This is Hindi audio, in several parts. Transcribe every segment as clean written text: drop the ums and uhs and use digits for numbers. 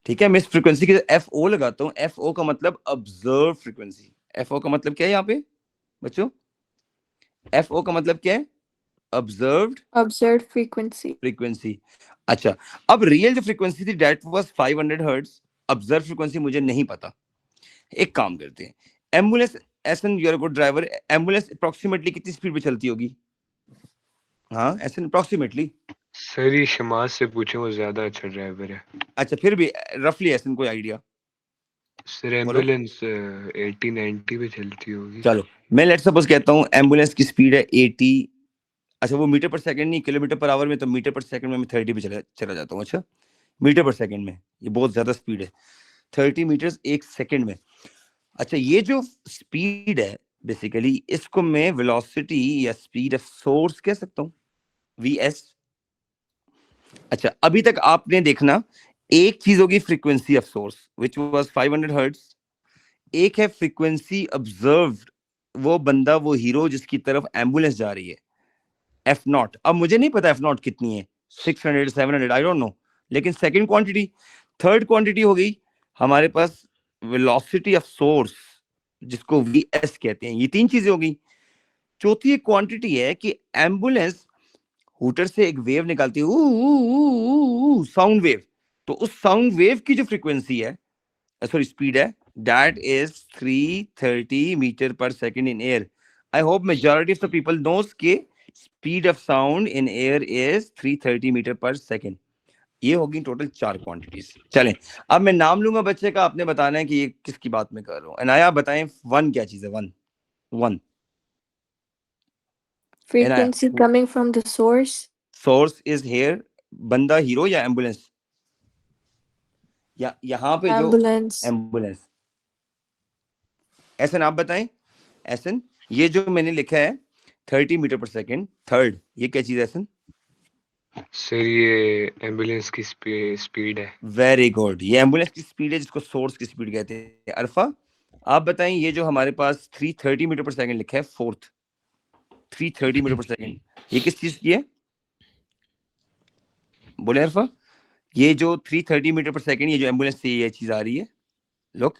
ठीक है, मैं इस फ्रीक्वेंसी के एफ ओ लगाता हूँ, एफ ओ का मतलब ऑब्जर्व फ्रीक्वेंसी। एफ ओ का मतलब क्या है यहाँ पे बच्चों? एफ ओ का मतलब क्या है? Observe frequency. फ्रीक्वेंसी। अच्छा, अब रियल जो फ्रीक्वेंसी थी that was 500 hertz, observe frequency मुझे नहीं पता। एक काम करते हैं, एम्बुलेंस, एसन you are good driver, ambulance approximately कितनी स्पीड पे चलती होगी? हाँ एसन अप्रोक्सीमेटली। सर ये शमाज से पूछे, वो ज्यादा अच्छा ड्राइवर है। अच्छा फिर भी रफली एसन कोई आइडिया? सर बोलो। एम्बुलेंस 80-90 पे चलती होगी। चलो मैं लेट सपोज कहता हूँ एम्बुलेंस की स्पीड है 80। अच्छा वो मीटर पर सेकंड नहीं, किलोमीटर पर आवर में, तो मीटर पर सेकंड में मैं 30 पे चला जाता हूँ। अच्छा मीटर पर सेकंड में, ये बहुत ज्यादा स्पीड है, 30 मीटर्स एक सेकंड में। अच्छा ये जो स्पीड है बेसिकली, इसको मैं वेलोसिटी या स्पीड ऑफ सोर्स कह सकता हूँ, वीएस। अच्छा अभी तक आपने देखना, एक चीज होगी frequency of source which was 500 hertz, एक है फ्रीक्वेंसी ऑब्जर्व्ड, वो बंदा, वो हीरो जिसकी तरफ एम्बुलेंस जा रही है, एफ नॉट। अब मुझे नहीं पता एफ नॉट कितनी है, 600 700 आई डोंट नो, लेकिन सेकंड क्वांटिटी। थर्ड क्वांटिटी हो गई हमारे पास वेलोसिटी ऑफ सोर्स, जिसको वी एस कहते हैं। ये तीन चीजें हो गई। चौथी एक क्वांटिटी है कि एम्बुलेंस हुटर से एक वेव निकालती है, साउंड वेव, तो उस साउंड वेव की जो फ्रीक्वेंसी है, सॉरी स्पीड है, that is 330 meter per second in air. I hope majority of the people knows के speed of sound in air is 330 meter per second. ये होगी टोटल 4 क्वांटिटीज। चलें अब मैं नाम लूंगा बच्चे का, आपने बताना है कि ये किसकी बात में कर रहा हूँ। अनाया बताएं वन क्या चीज है? One, one Anaya. Frequency coming from the source. Source is here, बंदा हीरो या एम्बुलेंस? या यहाँ पे जो एम्बुलेंस। एम्बुलेंस। एसन आप बताएं, एसन ये जो मैंने लिखा है 30 मीटर पर सेकंड, थर्ड, ये क्या चीज है एसन? सर ये एम्बुलेंस की स्पीड है। वेरी गुड, ये एम्बुलेंस की स्पीड है जिसको सोर्स की स्पीड कहते हैं। अरफा आप बताएं, ये जो हमारे पास 330 मीटर पर सेकंड लिखा है, फोर्थ 330 मीटर पर सेकंड, ये किस चीज की है? बोले अरफा, ये जो 330 मीटर पर सेकंड, ये जो एम्बुलेंस से ये चीज आ रही है, लोग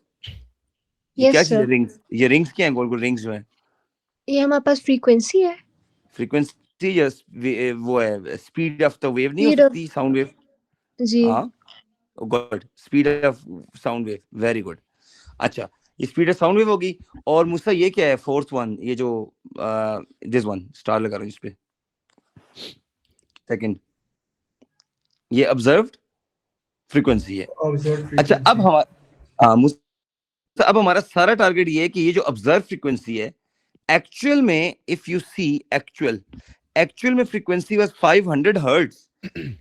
ये क्या यस चीज है? सर, रिंग्स, ये रिंग्स क्या है? गोल गोल रिंग्स जो है, ये हमारे पास फ्रीक्वेंसी है। फ्रीक्वेंसी या वो है स्पीड ऑफ द वेव, नहीं हो स्पीड ऑफ, सकती साउंड वेव? जी हाँ good, speed of sound wave, very good. अच्छा ये स्पीड ऑफ साउंड वेव होगी। और मुझसे ये क्या है फोर्थ वन, ये जो दिस वन स्टार लगा रहा हूँ इस पे, सेकंड, ये ऑब्जर्व्ड फ्रीक्वेंसी है। अच्छा अब हमारा अब हमारा सारा टारगेट ये है कि ये जो ऑब्जर्व फ्रीक्वेंसी है, एक्चुअल में इफ यू सी, एक्चुअल में फ्रीक्वेंसी वाज 500 हर्ट्ज,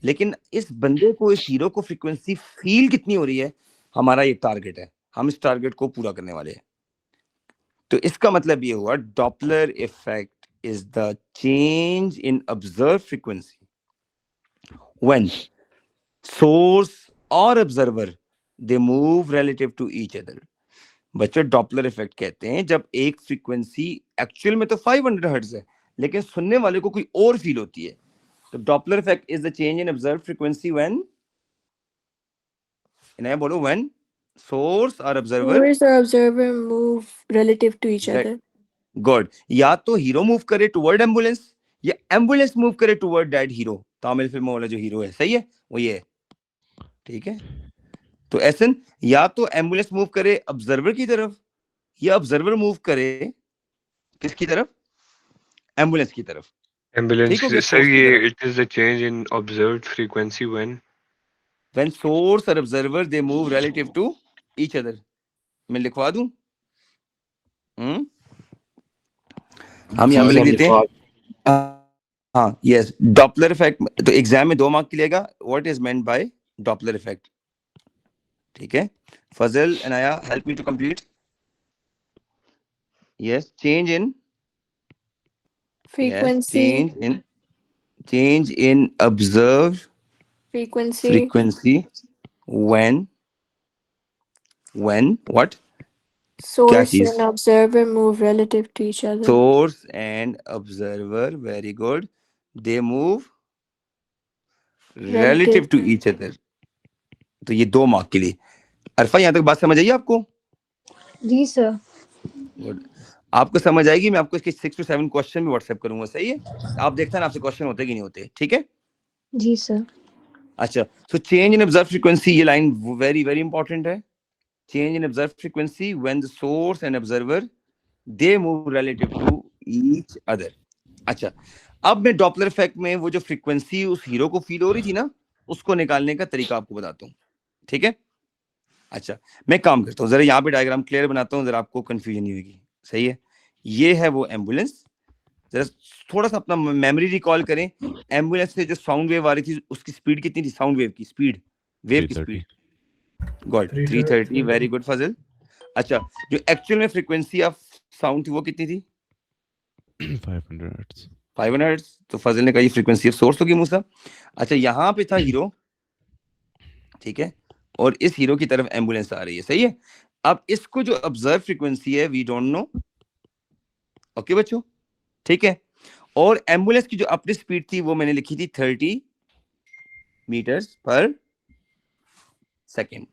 लेकिन इस बंदे को, इस हीरो को फ्रीक्वेंसी फील कितनी हो रही है, हमारा ये टारगेट है। हम इस टारगेट को पूरा करने वाले हैं। तो इसका मतलब ये हुआ Doppler effect is the change in observe frequency when source और observer they move relative to each other. बच्चों डॉपलर इफेक्ट कहते हैं जब एक फ्रीक्वेंसी एक्चुअल में तो 500 हर्ट्ज है, लेकिन सुनने वाले को कोई और फील होती है। तो Doppler effect is the change in observe frequency when, इन्हें बोलो, व्हेन सोर्स और observer, Source or observer move relative to each other. Good, या तो हीरो मूव करे टुवर्ड एम्बुलेंस, या एम्बुलेंस मूव करे toward that hero. Tamil film वाला जो हीरो है, सही है, वो ये है। ठीक है, तो ऐसन या तो एम्बुलेंस मूव करे ऑब्जर्वर की तरफ, या ऑब्जर्वर मूव करे किसकी तरफ? एम्बुलेंस की तरफ। ठीक एम्बुलेंस हो गया, सर, सोर्स की ये तरफ। It is the change in observed frequency when. When source or observer they move relative to each other। मैं लिखवा दूं? हम यहाँ हाँ पे लिख सर देते लिखवा। हैं, हाँ यस, डॉपलर इफेक्ट। तो एग्जाम में 2 मार्क की लेगा, what is meant by Doppler effect. ठीक है, Fazal Anaya help me to complete. Yes, change in, yes Frequency, change in observe frequency, frequency when what, क्या source चीज? and observer move relative to each other. Source and observer, very good, they move Relative. relative to each other, तो ये 2 मार्क के लिए। अरफा यहाँ तक बात समझ आई आपको? जी सर। गुड। आपको समझ आएगी, मैं आपको इसके 6 to 7 क्वेश्चन भी व्हाट्सएप करूंगा, सही है? आप देखते हैं आपसे क्वेश्चन होते कि नहीं होते, ठीक है? जी सर। अच्छा, so change in observe frequency, ये लाइन वेरी वेरी इंपॉर्टेंट है। Change in observe frequency when the source and observer they move relative to each other. अच्छा, अब मैं डॉपलर इफेक्ट में वो जो फ्रीक्वेंसी उस हीरो को फील हो रही थी ना, उसको निकालने का तरीका आपको बताता हूँ, ठीक है? अच्छा, मैं काम करता हूँ, जरा यहाँ पे डायग्राम क्लियर बनाता हूँ, जरा आपको कंफ्यूजन नहीं होगी, सही है? ये है वो एम्बुलेंस। जरा थोड़ा सा अपना मेमोरी रिकॉल करें। एम्बुलेंस से जो साउंड वेव आ रही थी उसकी स्पीड कितनी थी? साउंड वेव की स्पीड, वेव की 330 स्पीड, गॉड 330, वेरी गुड फजल। अच्छा, जो एक्चुअल में फ्रीक्वेंसी ऑफ साउंड थी वो कितनी थी? 500 हर्ट्ज 500 हर्ट्ज। तो फजल ने कहा ये फ्रीक्वेंसी ऑफ सोर्स होगी मूसा। अच्छा, यहाँ पे था हीरो, ठीक है, और इस हीरो की तरफ एम्बुलेंस आ रही है, सही है? अब इसको जो ऑब्जर्व फ्रीक्वेंसी है वी डोंट नो, ओके बच्चों, ठीक है? और एम्बुलेंस की जो अपनी स्पीड थी वो मैंने लिखी थी 30 मीटर्स पर सेकेंड।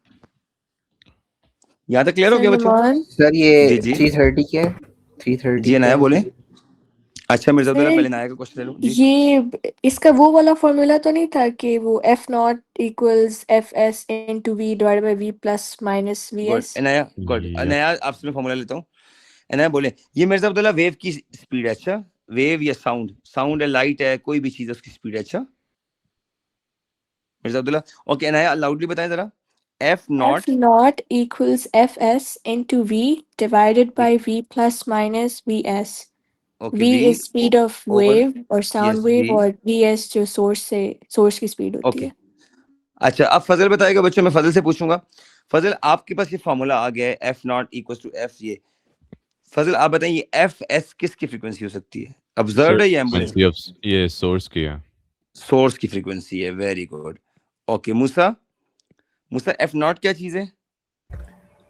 यहाँ तक क्लियर हो गया बच्चों? सलमान, सर जी ये जी 330 क्या है? 330 जी, क्या नया है? बोले। अच्छा मिर्जा अब्दुल्ला, सर पहले नया का क्वेश्चन ले लो जी। ये इसका वो वाला फॉर्मूला तो नहीं था कि वो F not equals F S into V divided by V plus minus V good, एस? नया गुड, Yep. नया आपसे मैं फॉर्मूला लेता हूँ। नया बोले, ये मिर्जा अब्दुल्ला वेव की स्पीड है। अच्छा, वेव या साउंड, साउंड है, लाइट है, कोई भी चीज है, उसकी स्पीड है। अच्छा मिर्जा अब्दुल्ला, ओके, नया लाउडली बताएं जरा। F F not, naught equals Fs into V divided by V plus minus Vs. Okay, V V is speed of और wave और यस sound wave वी, और Vs जो source की speed होती ओके। है। अच्छा, अब फजल बताएगा बच्चों, मैं फजल से पूछूंगा। फजल, आपके पास ये फॉर्मूला आ गया है, F not equal to F, ये फजल आप बताएं ये एफ एस किसकी फ्रीक्वेंसी हो सकती है? सर ऑब्जर्व है या एम्बुलेंस फ्रीक्वेंसी की? ऑफ ये सोर्स की है सोर्स की फ्रीक्वेंसी है, very good. Okay Musa, Musa F naught क्या चीज है?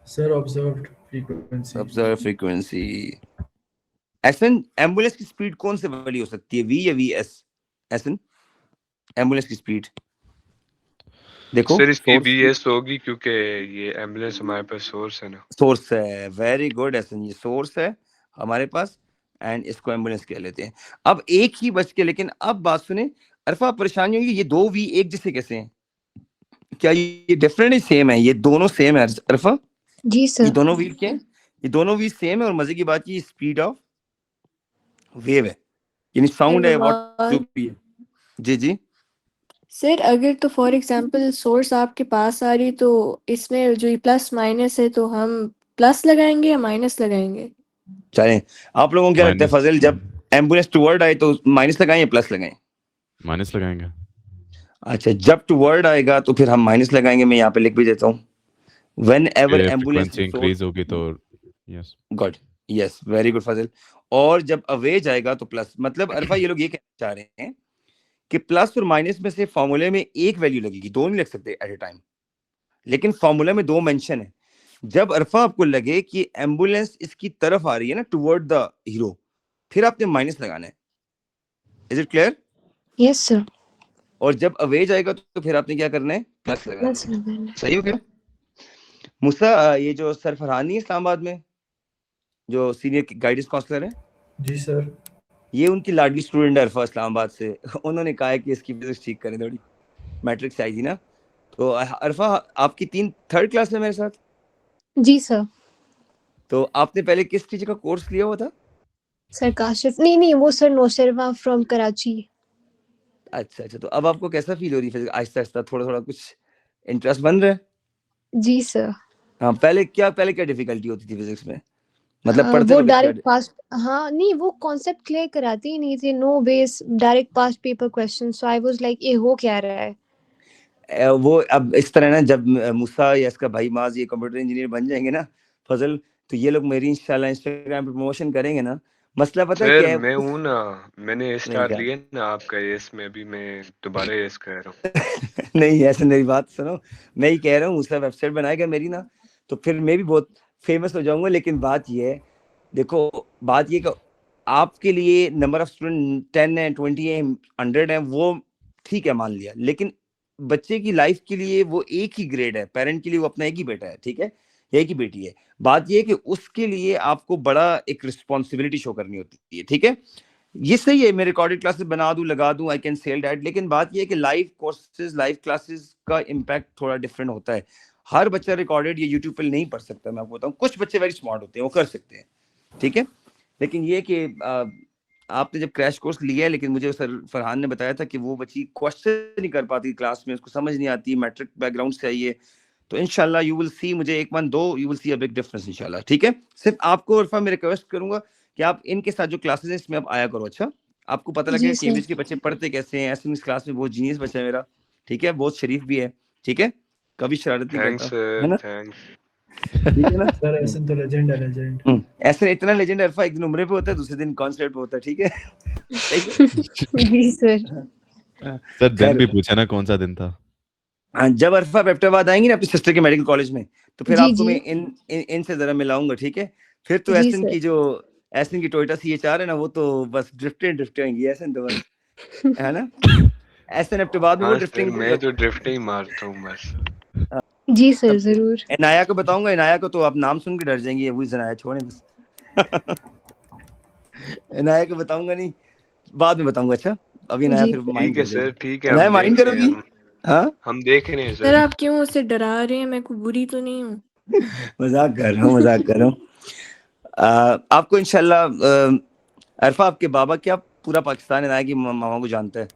Sir observed frequency. Observe frequency. Ehsan, ambulance की स्पीड कौन से वाली हो सकती है, वी या वी एस? एसन, एम्बुलेंस की स्पीड देखो, सर इसकी सोर्स की, बीएस होगी क्योंकि ये एम्बुलेंस हमारे पास सोर्स है ना। सोर्स है, वेरी गुड एसन, ये सोर्स है हमारे पास एंड इसको एम्बुलेंस कह लेते हैं। अब एक ही बच के, लेकिन अब बात सुने अरफा, परेशानी होगी, ये 2 वी एक जैसे कैसे हैं? क्या ये डिफरेंट है, सेम है? ये दोनों सेम है अरफा, जी ये सर। दोनों वी क्या है? ये दोनों वी सेम है, और मजे की बात ये स्पीड ऑफ वेव है, यानी साउंड है व्हाट जो सलमान भी है। जी जी, सर, अगर तो फॉर एग्जांपल सोर्स आपके पास आ रही तो इसमें जो प्लस माइनस है तो हम प्लस लगाएंगे या माइनस लगाएंगे? चलें, आप लोगों को क्या लगता है माइनस फजल, जब एम्बुलेंस टुवर्ड आए तो माइनस लगाएं या प्लस लगाएं? माइनस लगाएंगे अच्छा, जब टुवर्ड आएगा तो फिर हम माइनस लगाएंगे, मैं यहाँ पे लिख भी देता हूँ। Whenever ambulance frequency increase होगी तो yes good, yes, very good Fazal. और जब अवे जाएगा तो प्लस, मतलब अरफा ये लोग ये कहना चाह रहे हैं कि प्लस और माइनस में से फॉर्मूले में एक वैल्यू लगेगी, दो नहीं लग सकते एट ए टाइम, लेकिन फॉर्मूला में 2 मेंशन है। जब अरफा आपको लगे कि एम्बुलेंस इसकी तरफ आ रही है ना, टुवर्ड द हीरो, फिर आपने माइनस लगाना है। Is it clear? Yes sir. और जब अवे जाएगा तो फिर आपने क्या करना है? प्लस लगाना प्लस है। लगाना। सही हो गया मूसा? ये जो सर फरहान नहीं है इस्लामाबाद में, जो सीनियर गाइडेंस काउंसलर है, जी सर। ये उनकी लाडली स्टूडेंट है अरफा, इस्लामाबाद से। उन्होंने कहा है कि इसकी फिजिक्स ठीक करें थोड़ी, मैट्रिक्स आई थी ना। तो अरफा, आपकी 3rd क्लास में मेरे साथ, जी सर। तो आपने पहले किस चीज का कोर्स लिया हुआ था? सर काशिफ नहीं वो सर नौशरवा फ्रॉम कराची। अच्छा अच्छा, तो अब आपको कैसा फील हो रही है फिजिक्स? आहिस्ता आहिस्ता थोड़ा थोड़ा कुछ इंटरेस्ट बन रहा है? जी सर। हाँ, पहले क्या डिफिकल्टी होती थी फिजिक्स में, मतलब पढ़ते वो वक्त क्या? डायरेक्ट पास, हाँ नहीं वो कॉन्सेप्ट क्लियर कराते ही नहीं थे, no base direct pass paper question, so I was like ये हो क्या रहा है। वो अब इस तरह ना, जब मूसा या इसका भाई माज ये कंप्यूटर इंजीनियर बन जाएंगे ना फजल, तो ये लोग मेरी इंशाल्लाह इंस्टाग्राम पे प्रमोशन करेंगे ना। मसला पता है सर क्या है? मैं हूँ ना, मैंने ए नहीं स्टार क्या लिया ना आपका एस में, अभी मैं दोबारा एस कर रहा हूँ। नहीं, ऐसे मेरी बात सुनो, मैं ही कह रहा हूँ मूसा वेबसाइट बनाएगा मेरी ना, तो फिर मैं भी बहुत फेमस हो जाऊंगा। लेकिन बात ये है, देखो बात ये कि आपके लिए नंबर ऑफ स्टूडेंट 10 है, 20 है, 100 है, वो ठीक है मान लिया, लेकिन बच्चे की लाइफ के लिए वो एक ही ग्रेड है, पेरेंट के लिए वो अपना एक ही बेटा है, ठीक है, एक ही बेटी है। बात ये है कि उसके लिए आपको बड़ा एक रिस्पॉन्सिबिलिटी शो करनी होती है, ठीक है। ये सही है, मैं रिकॉर्डेड क्लासेस बना दूं, लगा दूं, आई कैन सेल दैट, लेकिन बात ये है कि लाइव कोर्सेज, लाइव क्लासेस का इम्पैक्ट थोड़ा डिफरेंट होता है। हर बच्चा रिकॉर्डेड ये यूट्यूब पर नहीं पढ़ सकता, मैं आपको बताऊं। कुछ बच्चे वेरी स्मार्ट होते हैं, वो कर सकते हैं, ठीक है। लेकिन ये कि आपने जब क्रैश कोर्स लिया है, लेकिन मुझे सर फरहान ने बताया था कि वो बच्ची क्वेश्चन नहीं कर पाती क्लास में, उसको समझ नहीं आती, मैट्रिक बैकग्राउंड से आई है। तो इंशाल्लाह यू विल सी, मुझे 1 मंथ दो, you will see a big difference इंशाल्लाह, ठीक है। सिर्फ आपको अरफा मैं रिक्वेस्ट करूंगा कि आप इनके साथ जो क्लासेस है इसमें आप आया करो। अच्छा, आपको पता लगेगा जी सर। कैम्ब्रिज के बच्चे पढ़ते कैसे हैं। ऐसे इस क्लास में बहुत जीनियस बच्चा है मेरा, ठीक है, बहुत शरीफ भी है, ठीक है, कभी शरारत नहीं थैंक्स करता, है सर, ना, थैंक्स। ठीक है ना। सर ऐसे तो लेजेंड है, लेजेंड। ऐसे इतना लेजेंड अरफा एक दिन उम्रे पे होता है, दूसरे दिन कॉन्सर्ट पे होता है, ठीक है। सही है। जी सर। सर दिन खैर, भी पूछा ना कौन सा दिन था। हाँ, जब अरफा पेप्टाबाद आएंगी ना अपनी सिस्टर के मेडिकल कॉलेज में, तो फिर जी आपको मैं जी इनसे जरा मिलाऊंगा, ठीक है। फिर तो जी एसन सर। की जो एसन की टोयोटा CHR है ना, वो तो बस ड्रिफ्टिंग होंगी एसन तो बस, है ना। एसन पेप्टाबाद में वो हाँ सर, ड्रिफ्टिंग मैं तो ड्रिफ्ट ही मारता हूँ बस। जी सर तब जरूर। इनाया को बताऊंगा, इनाया को तो आप नाम सुन के डर जाएंगे, वो इनाया छोड़े बस। इनाया को बताऊंगा नहीं, बाद में बताऊंगा। अच्छा, अभी इनाया जी फिर सर। माइंड ठीक है कर सर, देगी। ठीक है, इनाया हम माइंड देख रहे हैं। करोगी? हाँ, हम देख रहे हैं सर सर। आप क्यों उसे डरा रहे हैं? मैं कोई बुरी तो नहीं हूँ। मजाक कर रहा हूँ, मजाक कर रहा हूँ। आपको इंशाल्लाह अरफा, आपके बाबा क्या पूरा पाकिस्तान इनाया की मामा को जानता है।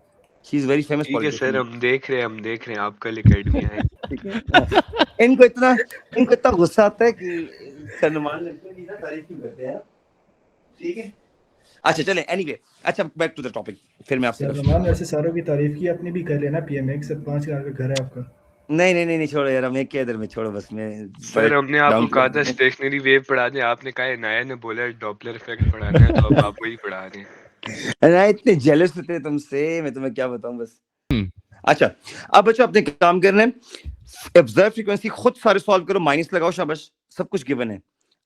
शी इज वेरी फेमस ठीक है सर, पॉलिटिशियन। हम देख रहे हैं, हम देख रहे हैं, आप कल एकेडमी आए। ठीक है। इनको इतना गुस्सा आता है कि सलमान लगता है कि ना तारीफ क्यों करते हैं, ठीक है। अच्छा चले, एनीवे, अच्छा बैक टू द टॉपिक, फिर मैं आपसे सर क्वेश्चन रमान करूंगा। वैसे सारों की तारीफ की, अपनी भी कर लेना। PMX से 5 का घर है आपका। नहीं छोड़ो यार, मैं क्या इधर में छोड़ो, बस मैं सर हमने आपको डाउन टू कहा था अर्थ। स्टेशनरी वेव पढ़ा दें, आपने कहा इनाया ने बोला डॉपलर इफेक्ट पढ़ाना है, तो अब आप वही पढ़ा रहे हैं। ना इतने जेलस थे तुमसे, मैं तुम्हें क्या बताऊं बस। हम्म, अच्छा, अब बच्चों अपने काम करना है। ऑब्जर्व फ्रीक्वेंसी खुद सारे सॉल्व करो, माइनस लगाओ, शाबाश, सब कुछ गिवन है।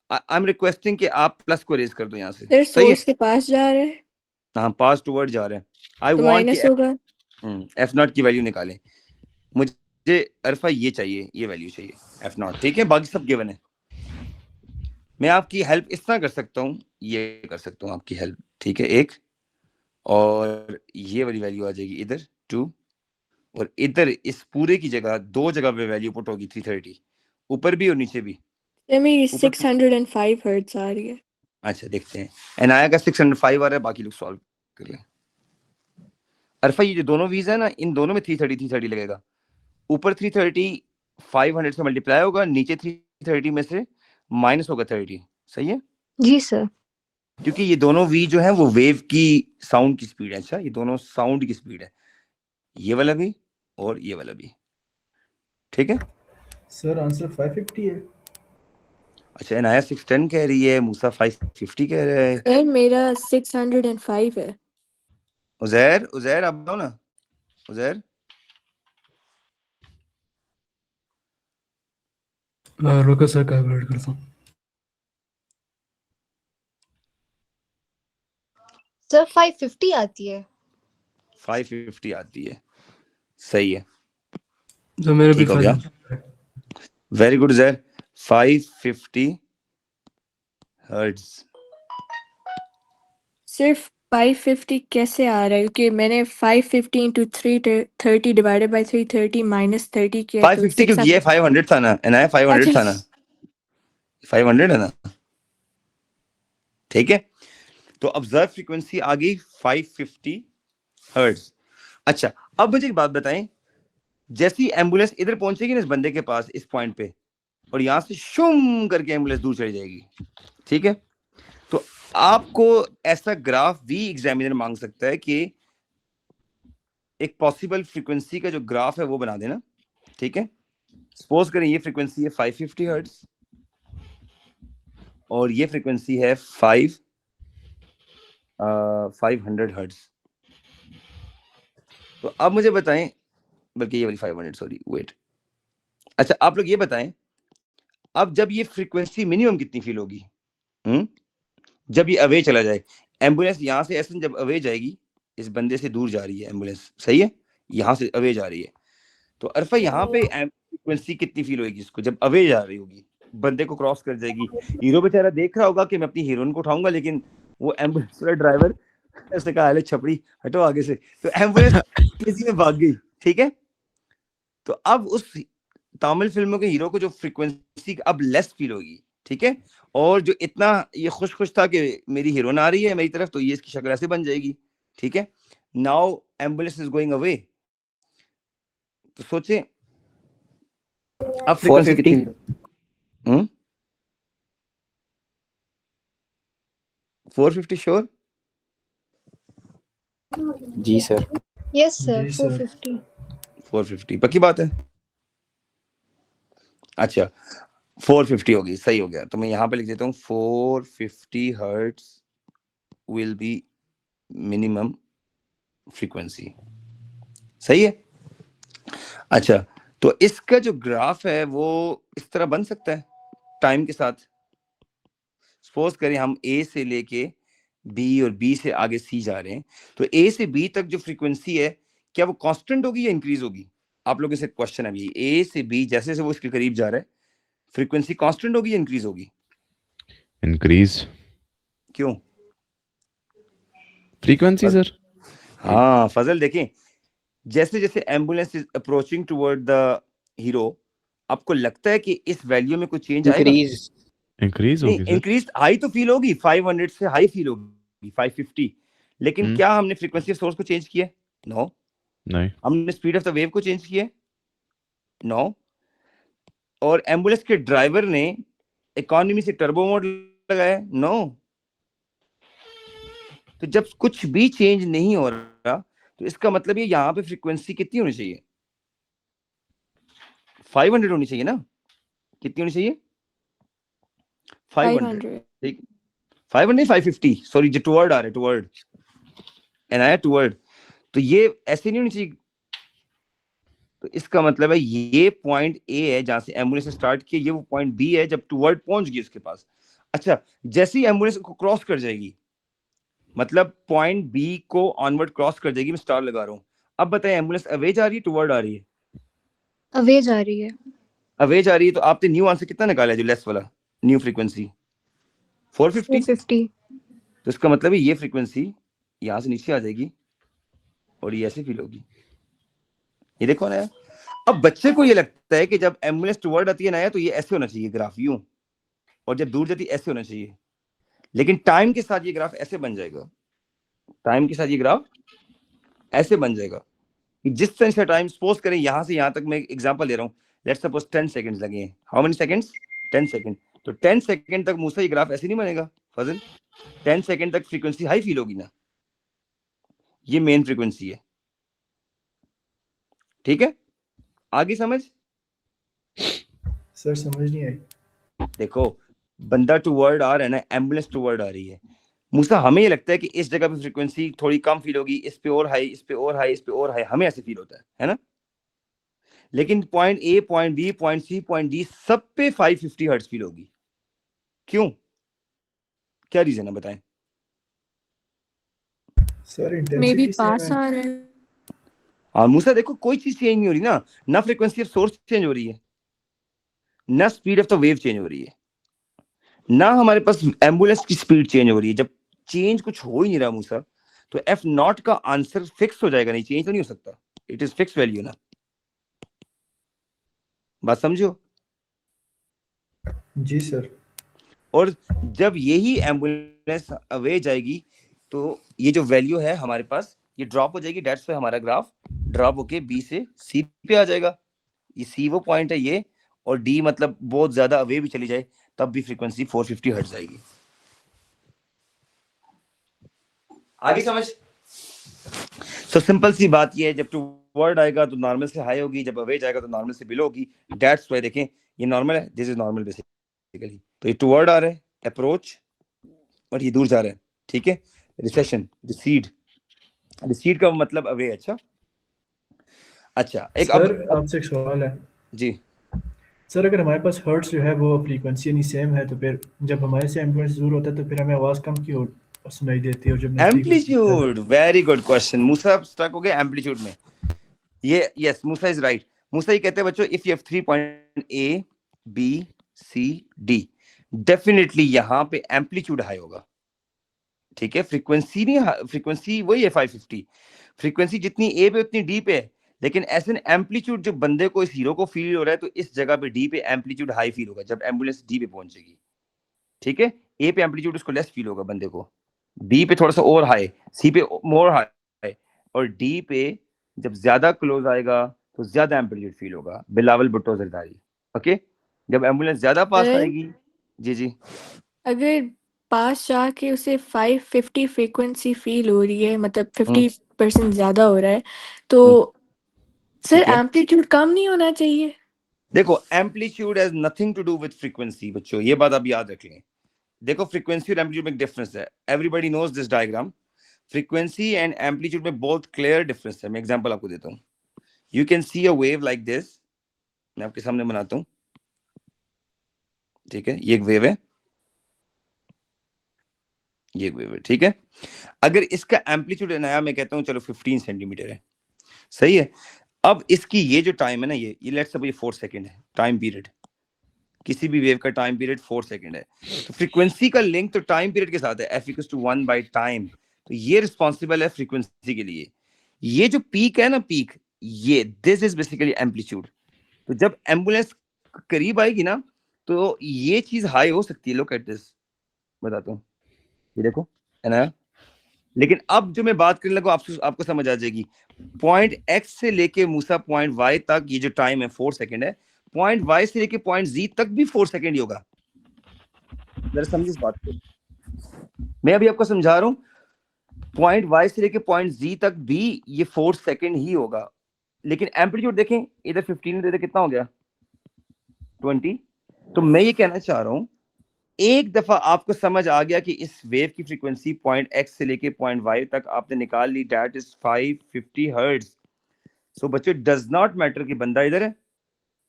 आई एम रिक्वेस्टिंग कि आप प्लस को रेज कर दो यहाँ से, सर सही है। सोर्स के पास जा रहे हैं हाँ, पास टूवर्ड जा रहे हैं। आई तो वांट कि माइनस होगा। F0 की वैल्यू निकालें। मुझे अरफा ये चाहिए, ये वैल्यू चाहिए F0, ठीक है, बाकी सब गिवन है। मैं आपकी हेल्प इस तरह कर सकता हूँ, ये कर सकता हूँ आपकी हेल्प, ठीक है, एक, और ये वाली वैल्यू आ जाएगी इधर 2, और इधर इस पूरे की जगह 2 जगह पे वैल्यू पुट होगी 330, ऊपर भी और नीचे भी। सर मेरी ऊपर 605 हर्ट्ज आ रही है। अच्छा देखते हैं, एनाया का 605 आ रहा है, बाकी लोग सॉल्व कर लें। अरफा ये जो दोनों वीज है ना, इन दोनों में 330 लगेगा। ऊपर 330 500 से मल्टीप्लाई होगा, नीचे 330 में से माइनस होगा 30, सही है। जी सर। क्योंकि ये दोनों वी जो है वो वेव की साउंड की स्पीड है। अच्छा, ये दोनों साउंड की स्पीड है, ये वाला भी और ये वाला भी, ठीक है। सर आंसर 550 है। अच्छा, इनाया 610 कह रही है, मूसा 550 कह रहा है। सर मेरा 605 है। उजैर, उजैर आप बताओ ना, उजैर। रुको सर, कैलकुलेट करता हूँ। सर 550 आती है। 550 आती है, सही है, जो मेरे भी ठीक हो गया, वेरी गुड उजैर। 550 हर्ट्ज। सिर्फ 550 कैसे आ रहा है? क्योंकि मैंने 550 into 330 डिवाइडेड बाय 330 माइनस 30 किया तो 550 क्यों किया है? 500 था ना इनाया, 500 था ना, 500 है ना, ठीक है। तो ऑब्जर्व फ्रीक्वेंसी आ गई 550 हर्ट्ज। अच्छा, अब मुझे एक बात बताएं, जैसी एम्बुलेंस इधर पहुंचेगी ना इस बंदे के पास, इस पॉइंट पे, और यहां से शुम करके एम्बुलेंस दूर चली जाएगी, ठीक है। तो आपको ऐसा ग्राफ भी एग्जामिनर मांग सकता है कि एक पॉसिबल फ्रीक्वेंसी का जो ग्राफ है वो बना देना, ठीक है। सपोज करें ये फ्रीक्वेंसी है 550 हर्ट्ज और ये फ्रीक्वेंसी है 500 हर्ट्ज। तो अब मुझे बताएं, बल्कि ये वाली 500, सॉरी वेट। अच्छा, आप लोग ये बताएं, अब जब ये फ्रीक्वेंसी मिनिमम कितनी फील होगी? जब ये अवे चला जाए, एम्बुलेंस यहां से ऐसे जब अवे जाएगी, इस बंदे से दूर जा रही है एम्बुलेंस, सही है, यहां से अवे जा रही है, तो अरफा यहाँ पे फ्रीक्वेंसी कितनी फील होगी इसको जब अवे जा रही होगी, बंदे को क्रॉस कर जाएगी, हीरो बेचारा देख रहा होगा कि मैं अपनी हीरोइन को उठाऊंगा, लेकिन वो एम्बुलेंस वाला ड्राइवर ऐसे कहा अरे छपड़ी हटो आगे से, तो एम्बुलेंस तेजी में भाग गई, ठीक है। तो अब उस तमिल फिल्मों के हीरो को जो फ्रीक्वेंसी अब लेस फील होगी, ठीक है, और जो इतना ये खुश था कि मेरी हीरोइन आ रही है मेरी तरफ, तो ये इसकी शक्ल ऐसे बन जाएगी, ठीक है। Now ambulance is going away, तो सोचे अब फ्रीक्वेंसी कितनी, 450 श्योर? जी सर। Yes, sir. जी, sir. 450. 450 पक्की बात है? अच्छा 450 होगी, सही हो गया। तो मैं यहाँ पे लिख देता हूँ 450 hertz will be minimum frequency, सही है। अच्छा तो इसका जो ग्राफ है वो इस तरह बन सकता है टाइम के साथ। सपोज करें हम ए से लेके बी और बी से आगे सी जा रहे हैं, तो ए से बी तक जो फ्रीक्वेंसी है क्या वो कांस्टेंट होगी या इंक्रीज होगी? आप लोगों से क्वेश्चन है अभी, ए से बी जैसे जैसे वो इसके करीब जा रहा है फ्रीक्वेंसी कांस्टेंट होगी या इंक्रीज होगी? इंक्रीज क्यों? Frequency sir. हाँ फजल देखें, जैसे जैसे ambulance is approaching toward the hero, आपको लगता है कि इस वैल्यू में कोई चेंज आएगा? इंक्रीज नहीं, होगी सर। इंक्रीज हाई तो फील होगी, 500 से हाई फील होगी 550, लेकिन क्या हमने फ्रीक्वेंसी ऑफ सोर्स को चेंज किया? नो। नहीं। हमने स्पीड ऑफ द वेव को चेंज किया? नो। और एम्बुलेंस के ड्राइवर ने इकोनॉमी से टर्बो मोड लगाया? नो। तो जब कुछ भी चेंज नहीं हो रहा तो इसका मतलब ये यहाँ पे फ्रीक्वेंसी कितनी होनी चाहिए? 500 होनी चाहिए ना? कितनी होनी चाहिए? 500। ठीक, 500 नहीं 550, सॉरी जो टुवर्ड आ रहे, टुवर्ड एनाया टुवर्ड, तो ये ऐसे नहीं होनी चाहिए। तो इसका मतलब है ये पॉइंट ए है जहां से एम्बुलेंस ने स्टार्ट किया, ये वो पॉइंट बी है जब टुवर्ड पहुंच गई उसके पास। अच्छा जैसे ही एम्बुलेंस को क्रॉस कर जाएगी, मतलब पॉइंट बी को ऑनवर्ड क्रॉस कर जाएगी, मैं स्टार लगा रहा हूँ। अब बताएं एम्बुलेंस अवे जा रही है टुवर्ड आ रही है? अवे जा रही है। अवे जा रही है, तो आपने न्यू आंसर कितना निकाला है जो लेस वाला न्यू फ्रीक्वेंसी? 450। 450. तो इसका मतलब है ये फ्रीक्वेंसी यहाँ से नीचे आ जाएगी और ये ऐसे फील होगी, ये देखो ना। अब बच्चे को ये लगता है कि जब एम्बुलेंस टुवर्ड आती है ना तो ये ऐसे होना चाहिए ग्राफ, यूं, और जब दूर जाती है ऐसे होना चाहिए, लेकिन टाइम के साथ ये ग्राफ ऐसे बन जाएगा, टाइम के साथ ये ग्राफ ऐसे बन जाएगा। जिस तरह से टाइम सपोज करें यहाँ से यहाँ तक, मैं एग्जांपल ले रहा हूँ, लेट्स सपोज 10 सेकंड्स लगे हैं। How many seconds? 10 सेकंड। तो 10 सेकंड तक मूसा ये ग्राफ ऐसे नहीं बनेगा फजल, 10 सेकंड तक फ्रीक्वेंसी हाई फील होगी ना, ये मेन फ्रीक्वेंसी है, ठीक है। आगे समझ? सर समझ नहीं आई। देखो बंदा टुवर्ड आ रहा है ना, एम्बुलेंस टुवर्ड आ रही है मूसा, हमें ये लगता है कि इस जगह पे फ्रीक्वेंसी थोड़ी कम फील होगी, इस पे और हाई, इस पे और हाई, इस पे और हाई, हमें ऐसे फील होता है ना। लेकिन point A, point B, point C, point D सब पे 550 हर्ट्ज फील होगी। क्यों? क्या रीजन है बताएं? Sir may be intensity same पास है। आ रहा है। हाँ मूसा देखो कोई चीज चेंज नहीं हो रही ना फ्रीक्वेंसी ऑफ सोर्स चेंज हो रही है, ना speed of the wave change हो रही है, ना हमारे पास एम्बुलेंस की स्पीड चेंज हो रही है। जब चेंज कुछ हो ही नहीं रहा मूसा, तो एफ नॉट का आंसर फिक्स हो जाएगा, नहीं चेंज तो नहीं हो सकता, इट इज फिक्स वैल्यू ना। बात समझो? जी सर। और जब यही एम्बुलेंस अवे जाएगी तो ये जो वैल्यू है हमारे पास ये ड्रॉप हो जाएगी, डेट्स पे हमारा ग्राफ ड्रॉप होके बी से सी पे आ जाएगा। ये सी वो पॉइंट है ये, और डी मतलब बहुत ज्यादा अवे भी चली जाए तब भी फ्रीक्वेंसी 450 हर्ट्ज आएगी। आगे समझ? तो सिंपल सी बात ये है, जब टुवर्ड आएगा तो नॉर्मल से हाई होगी, जब अवे जाएगा तो नॉर्मल से बिलो होगी। डेट्स वाई देखें ये नॉर्मल है, दिस इज नॉर्मल बेसिकली। तो ये टुवर्ड आ रहा है अप्रोच, और ये दूर जा रहा है, ठीक है। रिसेशन, रिसीड का मतलब अवे। अच्छा एक सर आपसे एक सवाल है जी। सर, अगर हमारे पास हर्ट्स जो है वो फ्रीक्वेंसी नहीं सेम है, तो फिर जब हमारे से एम्बुलेंस दूर होता है तो फिर हमें आवाज कम क्यों सुनाई देती है? और जब एम्पलीट्यूड, वेरी गुड क्वेश्चन मूसा, स्टक हो गए एम्पलीट्यूड में। ये यस मूसा इज राइट। मूसा ये कहते हैं बच्चों, if you have 3 point A B C D, definitely यहाँ पे एम्पलीट्यूड हाई होगा, ठीक है। फ्रीक्वेंसी नहीं, फ्रीक्वेंसी वही है 550, फ्रीक्वेंसी जितनी A पे उतनी D पे है, लेकिन ऐसे एम्पलीट्यूड जो बंदे को, इस हीरो को फील हो रहा है, तो इस जगह पे D पे एम्पलीट्यूड हाई फील होगा जब एम्बुलेंस D पे पहुंचेगी, ठीक है। A पे एम्पलीट्यूड उसको लेस फील होगा बंदे को, B पे थोड़ा सा और हाई, C पे मोर हाई, और D पे जब ज्यादा क्लोज आएगा तो ज्यादा एम्पलीट्यूड फील होगा। बिलावल भुट्टो जरदारी, ओके। जब एम्बुलेंस ज्यादा पास सर आएगी, जी जी, अगर पास जाके उसे 550 फ्रीक्वेंसी फील हो रही है, मतलब 50% ज्यादा हो रहा है, तो सर ठीक है। एम्पलीट्यूड कम नहीं होना चाहिए? देखो amplitude has nothing to do with frequency बच्चों, ये बात आप याद रख लें। देखो फ्रीक्वेंसी और एम्पलीट्यूड में डिफरेंस है, everybody knows this diagram. Frequency and amplitude में बहुत क्लियर डिफरेंस है। मैं एग्जांपल आपको देता हूँ। You can see a wave like this, मैं आपके सामने बनाता हूँ, ठीक है। ये एक वेव है, ये एक वेव है, ठीक है। अगर इसका एम्पलीट्यूड नया मैं कहता हूँ चलो 15 सेंटीमीटर है, सही है। अब इसकी ये जो टाइम है ना, ये लेट्स सपोज ये 4 सेकंड है टाइम पीरियड, किसी भी वेव का टाइम पीरियड 4 सेकंड है। तो फ्रीक्वेंसी का लिंक तो टाइम पीरियड के साथ है, f = 1 बाय टाइम। तो ये रिस्पॉन्सिबल है फ्रीक्वेंसी के लिए। ये जो पीक है ना, पीक, ये दिस इज बेसिकली एम्पलीट्यूड। तो जब एम्बुलेंस करीब आएगी ना, तो ये चीज हाई हो सकती है। लुक एट दिस, बताता हूँ, ये देखो है ना। लेकिन अब जो मैं बात करने लगा आपको समझ आ जाएगी। पॉइंट X से लेके मूसा पॉइंट Y तक ये जो टाइम है 4 सेकंड है, पॉइंट Y से लेके पॉइंट Z तक भी 4 सेकंड ही होगा। जरा समझिए इस बात को, मैं अभी आपको समझा रहा हूँ। पॉइंट Y से लेके पॉइंट Z तक भी ये 4 सेकंड ही होगा। लेकिन एम्पलीट्यूड देखें, इधर 15 इधर कितना हो गया 20। तो मैं ये कहना चाह रहा हूँ, एक दफा आपको समझ आ गया कि इस वेव की फ्रीक्वेंसी पॉइंट X से लेके पॉइंट Y तक आपने निकाल ली, दैट इज 550 हर्ट्ज। सो बच्चों डज नॉट मैटर कि बंदा इधर है,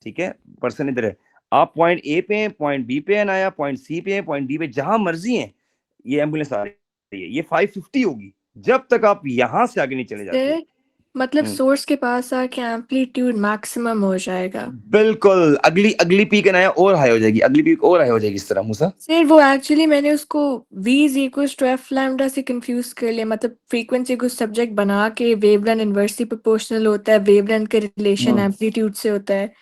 ठीक है, पर्सन इधर है, आप पॉइंट A पे हैं, पॉइंट B पे आया, पॉइंट C पे हैं, पॉइंट D पे, जहां मर्जी हैं, ये एम्बुलेंस आ रही है, ये 550 होगी जब तक आप यहां से आगे नहीं चले जाते। सर मतलब सोर्स के पास आके एम्पलीट्यूड मैक्सिमम हो जाएगा? बिल्कुल, अगली पीक आया और हाई हो जाएगी, अगली पीक और हाई हो जाएगी, इस तरह। मूसा सर वो एक्चुअली मैंने उसको v = f लैम्डा से कंफ्यूज कर लिया। मतलब फ्रीक्वेंसी को सब्जेक्ट बना के वेवलेंथ इनवर्सली प्रोपोर्शनल होता है, वेवलेंथ का रिलेशन एम्पलीट्यूड से होता है।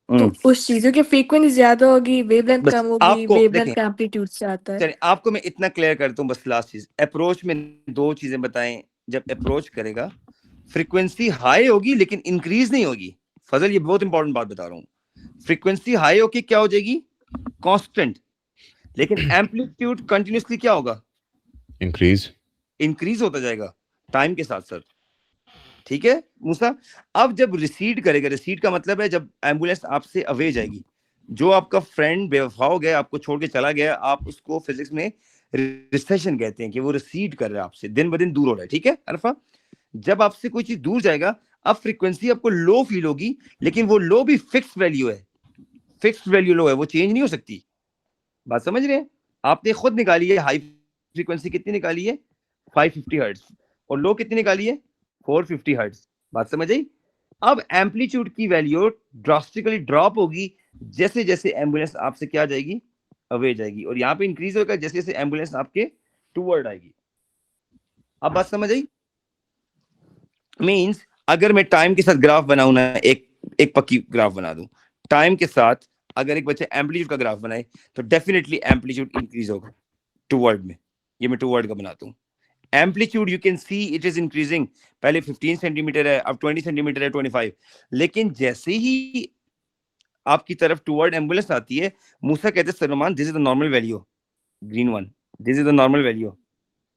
तो उस चीजों की फ्रीक्वेंसी ज्यादा होगी, वेवलेंथ बस कम होगी, आपको वेवलेंथ देखें, का एम्पलीट्यूड से आता है। चलिए आपको मैं इतना क्लियर करता हूँ बस, लास्ट चीज, अप्रोच में 2 चीजें बताएं। जब अप्रोच करेगा फ्रीक्वेंसी हाई होगी लेकिन इंक्रीज नहीं होगी। फजल ये बहुत इंपॉर्टेंट बात बता रहा हूँ। फ्रीक्वेंसी हाई होगी क्या हो जाएगी, कांस्टेंट, लेकिन एम्पलीट्यूड कंटिन्यूअसली क्या होगा, इंक्रीज होता जाएगा टाइम के साथ साथ, ठीक है मूसा। अब जब रिसीड करेगा, रिसीड का मतलब है जब एम्बुलेंस आपसे अवे जाएगी, जो आपका फ्रेंड बेवफा हो गया, आपको छोड़ के चला गया, आप उसको फिजिक्स में रिसेशन कहते हैं कि वो रिसीड कर रहा है आपसे, दिन ब दिन दूर हो रहा है, ठीक है अरफा। जब आपसे कोई चीज दूर जाएगा, अब फ्रीक्वेंसी आपको लो फील होगी, लेकिन वो लो भी फिक्स वैल्यू है, फिक्स वैल्यू लो है, वो चेंज नहीं हो सकती। बात समझ रहे हैं? आपने खुद निकाली है, हाई फ्रीक्वेंसी कितनी निकाली है 550 हर्ट्ज, और लो कितनी निकाली है 450 हर्ट्ज। बात समझ आई? अब एम्पलीट्यूड की वैल्यू ड्रास्टिकली ड्रॉप होगी जैसे जैसे एम्बुलेंस आपसे क्या जाएगी, अवे जाएगी, और यहाँ पे इंक्रीज होगा जैसे जैसे एम्बुलेंस आपके टूवर्ड आएगी। अब बात समझ आई? मींस अगर मैं टाइम के साथ ग्राफ बनाऊं ना, एक पक्की ग्राफ बना दूं, टाइम के साथ अगर एक बच्चे एम्पलीट्यूड का ग्राफ बनाए तो डेफिनेटली एम्पलीट्यूड इंक्रीज होगा टूवर्ड में। ये मैं टूवर्ड का बनाता हूं। Amplitude you can see it is increasing, पहले 15 सेंटीमीटर है, अब 20 सेंटीमीटर है, 25, लेकिन जैसे ही आपकी तरफ टूवर्ड एम्बुलेंस आती है, मूसा कहते हैं Salman this is the normal value, green one, this is the normal value.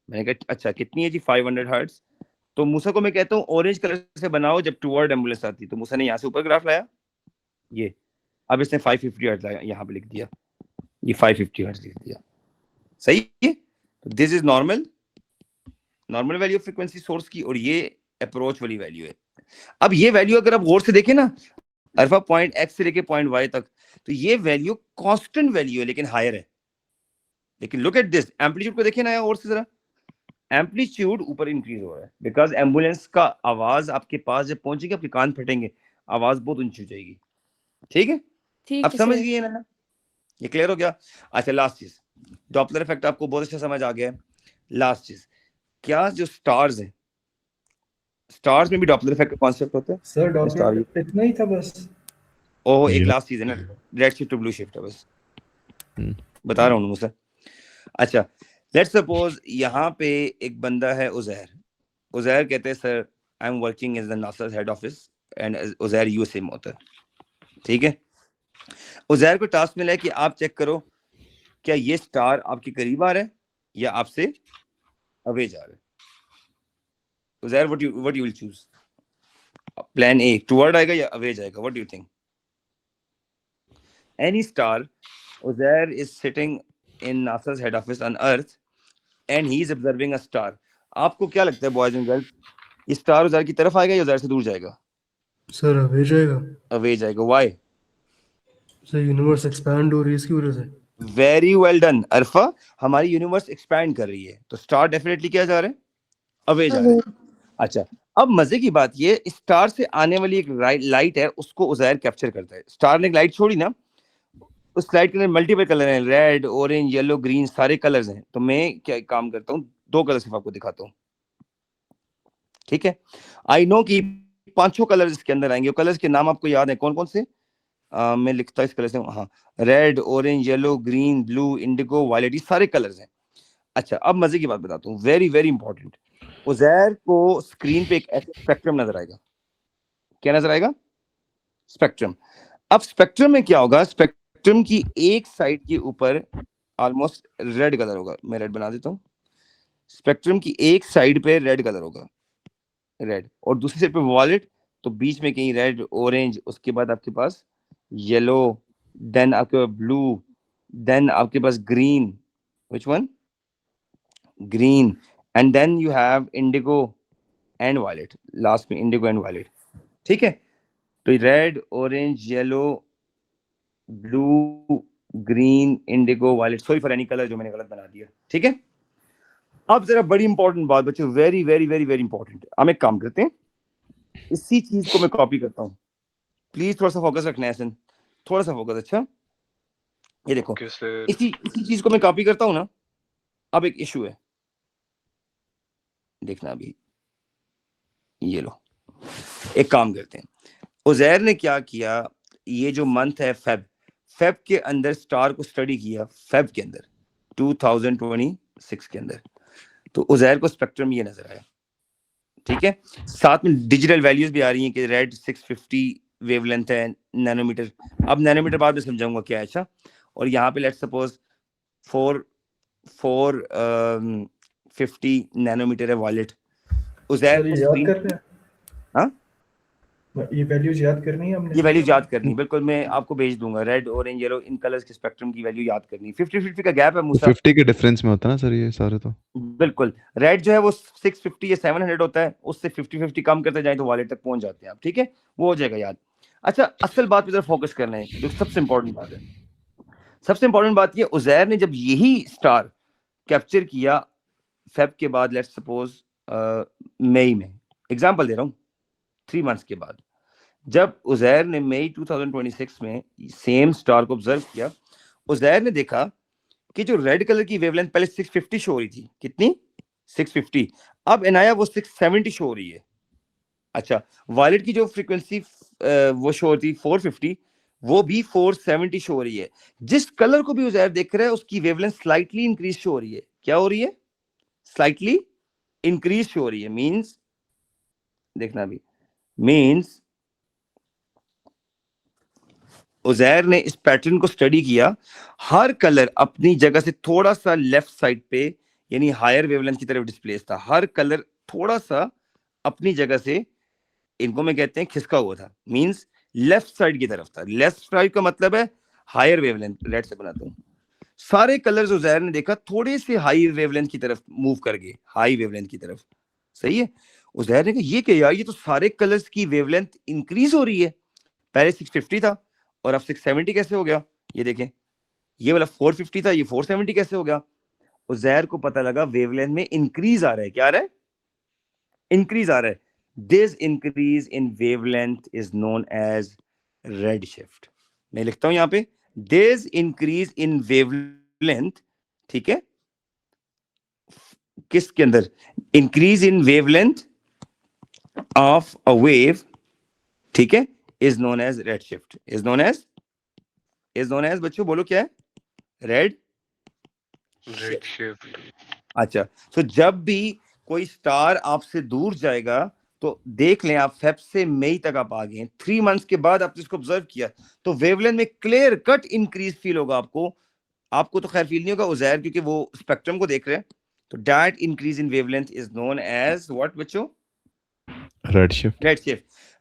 मैंने कहा अच्छा कितनी है जी, 500 हर्ट्ज। तो मूसा को मैं कहता हूँ ऑरेंज कलर से बनाओ जब टूवर्ड एम्बुलेंस आती है। तो मूसा ने यहाँ से ऊपर ग्राफ लाया, ये अब इसने 550 हर्ट्ज लाया, यहाँ पे लिख दिया, ये 550 हर्ट्ज लिख दिया, सही है। तो this is normal value of frequency source की, और ये अप्रोच वाली वैल्यू है। अब ये वैल्यू अगर आप गौर से देखें ना, अल्फा पॉइंट X से लेके पॉइंट Y तक, तो ये वैल्यू कांस्टेंट वैल्यू है लेकिन हायर है। लेकिन लुक एट दिस, एम्पलीट्यूड को देखिए ना और से जरा, एम्पलीट्यूड ऊपर इंक्रीज हो रहा है बिकॉज एम्बुलेंस का आवाज आपके पास जब पहुंचेगी आपके कान फटेंगे, आवाज बहुत ऊंची हो जाएगी। ठीक है, ठीक अब है समझ सर। गए ना, ये क्लियर हो गया। अच्छा लास्ट चीज, डॉपलर इफेक्ट आपको बहुत अच्छा समझ आ गया है। लास्ट चीज, क्या जो स्टार्स है, स्टार्स में भी डॉपलर इफेक्ट का कॉन्सेप्ट होता है? सर स्टार, डॉपलर इतना ही था बस। ओह एक ये लास्ट चीज है ना, red shift to blue shift है बस, हम्म, बता रहा हूँ मुझसे। अच्छा लेट्स सपोज यहाँ पे एक बंदा है उजैर, उजैर कहते हैं sir I am working as the NASA head office and Uzair USA में होता है। ठीक है, उजैर को टास्क मिला है कि आप चेक करो क्या ये स्टार आपके करीब आ रहा है या आपसे अवे जा रहा है। Uzair what you will choose? Plan A toward आएगा या अवे जाएगा, what do you think? Any star, Uzair is sitting in NASA's head office on earth and he is observing a star. आपको क्या लगता है बॉयज एंड गर्ल्स, ये स्टार उजैर की तरफ आएगा या उजैर से दूर जाएगा? सर अवे जाएगा अवे जाएगा। व्हाई? सर, यूनिवर्स एक्सपैंड हो रही है इसकी वजह से। वेरी वेल डन अरफा, हमारी यूनिवर्स एक्सपैंड कर रही है तो स्टार डेफिनेटली क्या जा रहे हैं? अवे जा रहे हैं। अच्छा अब मजे की बात ये, स्टार से आने वाली एक लाइट है उसको उजैर कैप्चर करता है। स्टार ने एक लाइट छोड़ी ना, उस लाइट के अंदर मल्टीपल कलर हैं, रेड ऑरेंज येलो ग्रीन सारे कलर्स हैं। तो मैं क्या काम करता हूँ, दो कलर सिर्फ आपको दिखाता हूँ। ठीक है, आई नो कि 5 कलर्स इसके अंदर आएंगे, कलर्स के नाम आपको याद है कौन कौन से? मैं लिखता इस कलर से, हाँ, red orange yellow green blue indigo violet, ये सारे कलर्स हैं। अच्छा अब मजे की बात बताता हूँ, वेरी वेरी इंपॉर्टेंट। उजैर को स्क्रीन पे एक ऐसा स्पेक्ट्रम नजर आएगा, क्या नजर आएगा? स्पेक्ट्रम। अब स्पेक्ट्रम में क्या होगा, स्पेक्ट्रम की एक साइड के ऊपर ऑलमोस्ट रेड कलर होगा, मैं रेड बना देता हूँ। स्पेक्ट्रम की एक साइड पे रेड कलर होगा, रेड, और दूसरी साइड पे वॉलेट, तो बीच में कहीं रेड ऑरेंज, उसके बाद आपके पास येलो, देन आपके पास ब्लू, देन आपके पास green, which one? Green, and then you have indigo and violet, last में इंडिगो एंड वायलेट। ठीक है, तो red orange yellow blue green indigo violet, sorry for any colour जो मैंने गलत बना दिया। ठीक है, अब जरा बड़ी इंपॉर्टेंट बात बच्चों, very very very very important. हम एक काम करते हैं, इसी चीज को मैं कॉपी करता हूँ, प्लीज थोड़ा सा फोकस रखना है ऐसे, थोड़ा सा फोकस। अच्छा ये देखो, ओके सर। इसी चीज को मैं कॉपी करता हूँ ना। अब एक इशू है, देखना अभी, ये लो, एक काम करते हैं। उजैर ने क्या किया, ये जो मंथ है फेब, फेब के अंदर स्टार को स्टडी किया, फेब के अंदर 2026 के अंदर, तो उजैर को स्पेक्ट्रम ये नजर आया। ठीक है, साथ में डिजिटल वैल्यूज भी आ रही हैं कि रेड 650 वेवलेंथ है नैनोमीटर, अब नैनोमीटर बाद में समझाऊंगा क्या है। अच्छा, और यहाँ पे लेट्स सपोज 450 नैनोमीटर है वॉलेट। उजैर सर ये को याद स्क्रीन, कर रहे हैं? हाँ ये वैल्यूज याद करनी है हमने। ये वैल्यूज याद करनी, बिल्कुल मैं आपको भेज दूंगा, red orange yellow in colours के स्पेक्ट्रम की वैल्यू याद करनी। 50-50 का गैप है तो मूसा, 50 के डिफरेंस में होता है ना सर ये सारे तो। बिल्कुल। रेड जो है वो 650 या 700 होता है, उससे 50-50 कम करते जाए तो वॉलेट तक पहुंच जाते हैं आप। ठीक है, वो हो जाएगा याद। अच्छा असल बात पे जरा फोकस करना है, जो सबसे इंपॉर्टेंट बात है, सबसे इंपॉर्टेंट बात ये, उजैर ने जब यही स्टार कैप्चर किया फेब के बाद, लेट्स सपोज मई में, एग्जांपल दे रहा हूँ, 3 मंथ्स के बाद, जब उजैर ने मई 2026 में सेम स्टार को ऑब्जर्व किया, उजैर ने देखा कि जो रेड कलर की वेवलेंथ पहले 650 शो हो रही थी, कितनी? 650, अब इनाया वो 670 शो हो रही है। अच्छा, वायलेट की जो फ्रीक्वेंसी वो शो होती 450, वो भी 470 शो हो रही है। जिस कलर को भी उजैर देख रहा है उसकी वेवलेंथ स्लाइटली इंक्रीज शो हो रही है। क्या हो रही है? स्लाइटली इंक्रीज शो हो रही है। मींस देखना भी, मींस उजैर ने इस पैटर्न को स्टडी किया, हर कलर अपनी जगह से थोड़ा सा लेफ्ट साइड पे, यानी हायर वेवलेंथ की तरफ डिस्प्लेस था। हर कलर थोड़ा सा अपनी जगह से, इनको मैं कहते हैं खिसका हुआ था, मींस लेफ्ट साइड की तरफ था। लेफ्ट साइड का मतलब है हायर वेवलेंथ। लेट से बनाता हूँ, सारे कलर्स उजैर ने देखा थोड़े से हाई वेवलेंथ की तरफ मूव कर गए, हाई वेवलेंथ की तरफ। सही है, उजैर ने कहा ये क्या यार, ये तो सारे कलर्स की वेवलेंथ इंक्रीज हो रही है, पहले 650 था और अब 670 कैसे हो गया? ये देखें, ये वाला 450 था, ये 470 कैसे हो गया? उजैर को पता लगा वेवलेंथ में इंक्रीज आ रहा है। क्या आ रहा है? इंक्रीज आ रहा है। This increase in wavelength is known as red shift. मैं लिखता हूं यहाँ पे, दिस इंक्रीज इन वेवलेंथ, ठीक है, किसके अंदर, increase in wavelength of a wave, ठीक है, is known as red shift, is known as बच्चों बोलो क्या है, रेड शिफ्ट। अच्छा, तो जब भी कोई स्टार आपसे दूर जाएगा तो देख लें आप, फेब से मई तक आप आ गए, 3 मंथ्स के बाद आपने इसको ऑब्जर्व किया तो वेवलेंथ में क्लियर कट इंक्रीज फील होगा आपको तो खैर फील नहीं होगा उजैर, क्योंकि वो स्पेक्ट्रम को देख रहे हैं। तो that increase in wavelength is known as what बच्चों, Redshift.